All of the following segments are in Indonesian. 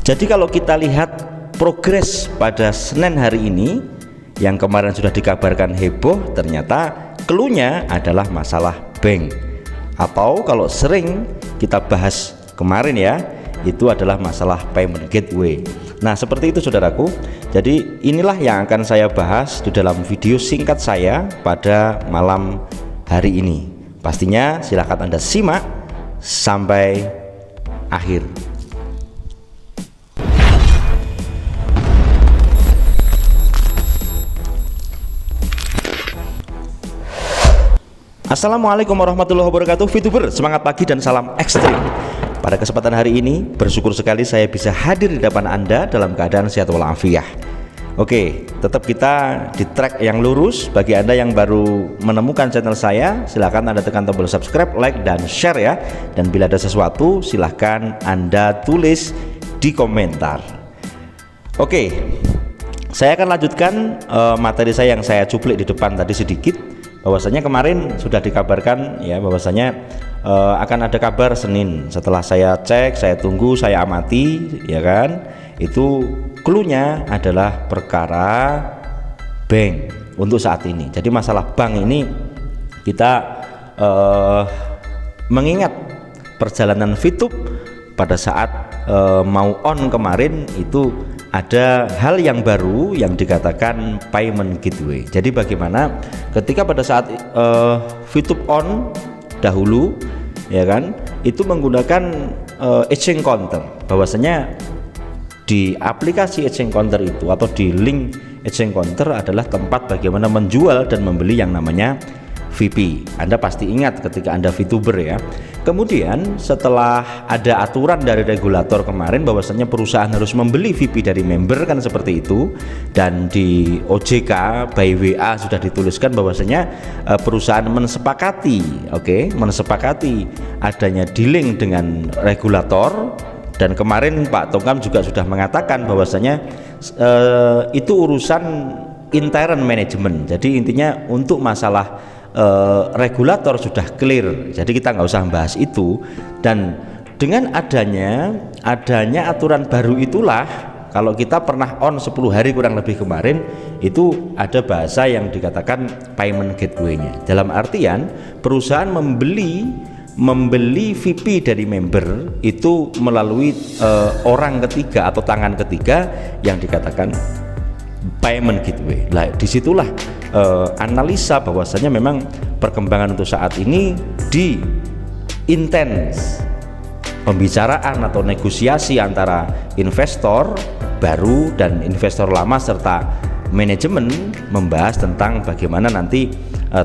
Jadi kalau kita lihat progres pada Senin hari ini, yang kemarin sudah dikabarkan heboh, ternyata clue-nya adalah masalah bank, atau kalau sering kita bahas kemarin ya, itu adalah masalah payment gateway. Nah seperti itu saudaraku. Jadi inilah yang akan saya bahas di dalam video singkat saya pada malam hari ini. Pastinya silahkan Anda simak sampai akhir. Assalamualaikum warahmatullahi wabarakatuh, VTuber semangat pagi dan salam ekstrim. Pada kesempatan hari ini bersyukur sekali saya bisa hadir di depan Anda dalam keadaan sehat walafiat. Oke, tetap kita di track yang lurus. Bagi Anda yang baru menemukan channel saya, silahkan Anda tekan tombol subscribe, like, dan share ya. Dan bila ada sesuatu silahkan Anda tulis di komentar. Oke, saya akan lanjutkan materi saya yang saya cuplik di depan tadi sedikit, bahwasanya kemarin sudah dikabarkan ya, bahwasanya akan ada kabar Senin. Setelah saya cek, saya tunggu, saya amati ya kan, itu clue-nya adalah perkara bank untuk saat ini. Jadi masalah bank ini kita mengingat perjalanan VTube pada saat mau on kemarin, itu ada hal yang baru yang dikatakan payment gateway. Jadi bagaimana ketika pada saat VTube on dahulu ya kan, itu menggunakan exchange counter, bahwasanya di aplikasi exchange counter itu atau di link exchange counter adalah tempat bagaimana menjual dan membeli yang namanya VP. Anda pasti ingat ketika Anda VTuber ya. Kemudian setelah ada aturan dari regulator kemarin bahwasanya perusahaan harus membeli VP dari member kan seperti itu, dan di OJK by WA sudah dituliskan bahwasanya perusahaan mensepakati, mensepakati adanya dealing dengan regulator. Dan kemarin Pak Tongam juga sudah mengatakan bahwasanya itu urusan intern manajemen. Jadi intinya untuk masalah regulator sudah clear, jadi kita nggak usah membahas itu. Dan dengan adanya aturan baru itulah, kalau kita pernah on 10 hari kurang lebih kemarin, itu ada bahasa yang dikatakan payment gateway-nya. Dalam artian perusahaan membeli VP dari member itu melalui orang ketiga atau tangan ketiga yang dikatakan payment gateway. Lah disitulah analisa bahwasanya memang perkembangan untuk saat ini di intens pembicaraan atau negosiasi antara investor baru dan investor lama serta manajemen, membahas tentang bagaimana nanti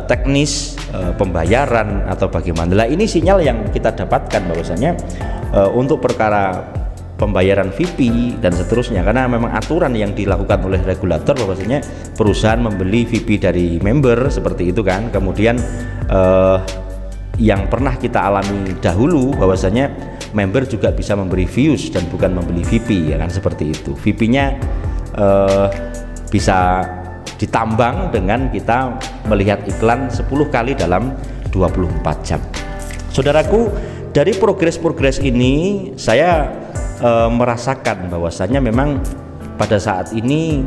teknis pembayaran atau bagaimana. Lah ini sinyal yang kita dapatkan bahwasanya untuk perkara pembayaran VP dan seterusnya, karena memang aturan yang dilakukan oleh regulator bahwasanya perusahaan membeli VP dari member seperti itu kan. Kemudian yang pernah kita alami dahulu bahwasanya member juga bisa memberi views dan bukan membeli VP ya kan, seperti itu. VP-nya bisa ditambang dengan kita melihat iklan 10 kali dalam 24 jam. Saudaraku, dari progres-progres ini saya merasakan bahwasanya memang pada saat ini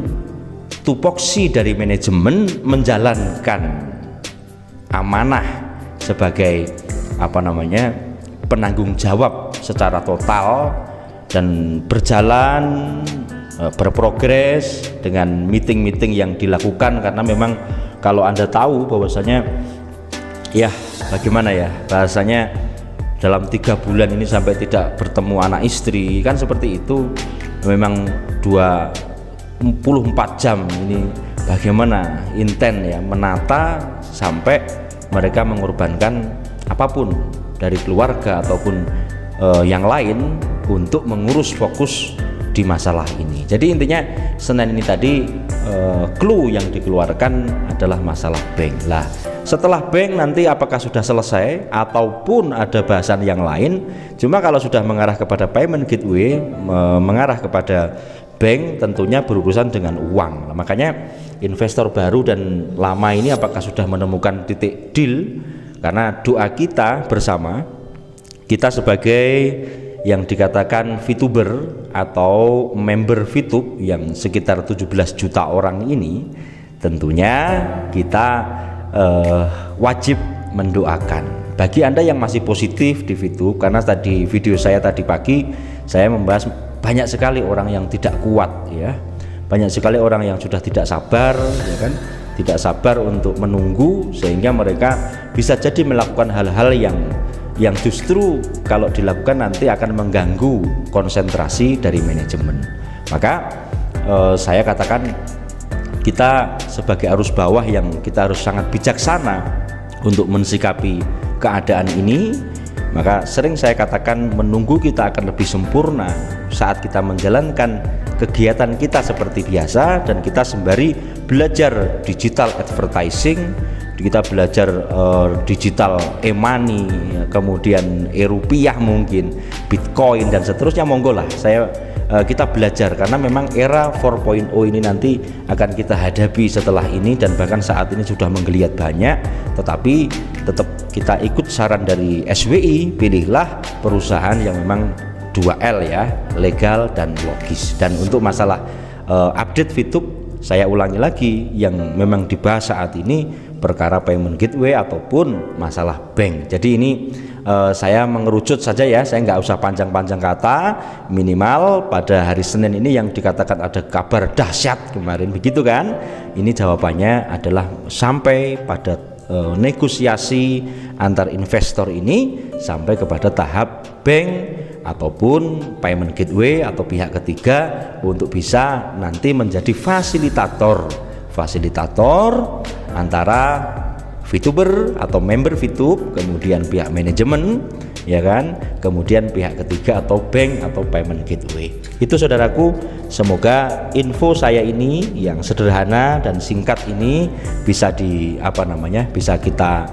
tupoksi dari manajemen menjalankan amanah sebagai penanggung jawab secara total dan berjalan berprogres dengan meeting-meeting yang dilakukan. Karena memang kalau Anda tahu bahwasanya ya bagaimana ya bahasanya, dalam 3 bulan ini sampai tidak bertemu anak istri kan seperti itu, memang 24 jam ini bagaimana inten ya menata sampai mereka mengorbankan apapun dari keluarga ataupun yang lain untuk mengurus fokus di masalah ini. Jadi intinya Senin ini tadi clue yang dikeluarkan adalah masalah bank. Lah setelah bank nanti apakah sudah selesai ataupun ada bahasan yang lain? Cuma kalau sudah mengarah kepada payment gateway, mengarah kepada bank, tentunya berurusan dengan uang. Nah, makanya investor baru dan lama ini apakah sudah menemukan titik deal? Karena doa kita bersama, kita sebagai yang dikatakan VTuber atau member VTube yang sekitar 17 juta orang ini, tentunya kita wajib mendoakan. Bagi Anda yang masih positif di VTube, karena tadi video saya tadi pagi saya membahas banyak sekali orang yang tidak kuat ya, banyak sekali orang yang sudah tidak sabar ya kan, tidak sabar untuk menunggu, sehingga mereka bisa jadi melakukan hal-hal yang justru kalau dilakukan nanti akan mengganggu konsentrasi dari manajemen. Maka saya katakan kita sebagai arus bawah yang kita harus sangat bijaksana untuk mensikapi keadaan ini. Maka sering saya katakan menunggu kita akan lebih sempurna saat kita menjalankan kegiatan kita seperti biasa, dan kita sembari belajar digital advertising, kita belajar digital e-money, kemudian e-rupiah, mungkin Bitcoin dan seterusnya. Monggo lah kita belajar, karena memang era 4.0 ini nanti akan kita hadapi setelah ini, dan bahkan saat ini sudah menggeliat banyak. Tetapi tetap kita ikut saran dari SWI, pilihlah perusahaan yang memang 2L ya, legal dan logis. Dan untuk masalah update VTube, saya ulangi lagi, yang memang dibahas saat ini perkara payment gateway ataupun masalah bank. Jadi ini saya mengerucut saja ya, saya nggak usah panjang-panjang kata. Minimal pada hari Senin ini yang dikatakan ada kabar dahsyat kemarin, begitu kan? Ini jawabannya adalah sampai pada negosiasi antar investor ini sampai kepada tahap bank ataupun payment gateway atau pihak ketiga untuk bisa nanti menjadi fasilitator antara VTuber atau member VTube, kemudian pihak manajemen ya kan, kemudian pihak ketiga atau bank atau payment gateway. Itu saudaraku, semoga info saya ini yang sederhana dan singkat ini bisa bisa kita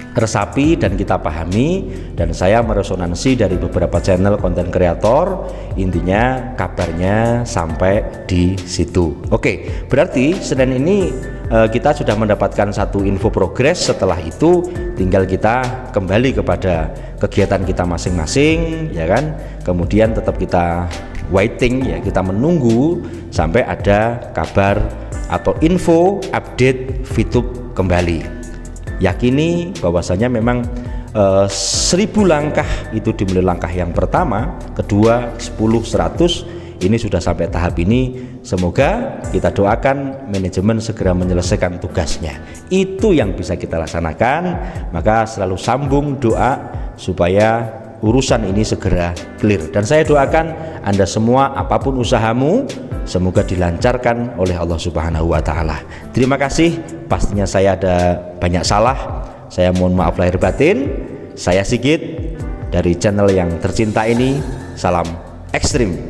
resapi dan kita pahami, dan saya meresonansi dari beberapa channel konten kreator. Intinya kabarnya sampai di situ. Oke, berarti Senin ini kita sudah mendapatkan satu info progres. Setelah itu tinggal kita kembali kepada kegiatan kita masing-masing ya kan, kemudian tetap kita waiting ya, kita menunggu sampai ada kabar atau info update VTube kembali. Yakini bahwasanya memang 1000 langkah itu dimulai langkah yang pertama, kedua, 10, 100, ini sudah sampai tahap ini. Semoga kita doakan manajemen segera menyelesaikan tugasnya. Itu yang bisa kita laksanakan. Maka selalu sambung doa supaya urusan ini segera clear. Dan saya doakan Anda semua, apapun usahamu, semoga dilancarkan oleh Allah Subhanahu wa Ta'ala. Terima kasih. Pastinya saya ada banyak salah, saya mohon maaf lahir batin. Saya Sigit dari channel yang tercinta ini. Salam ekstrim.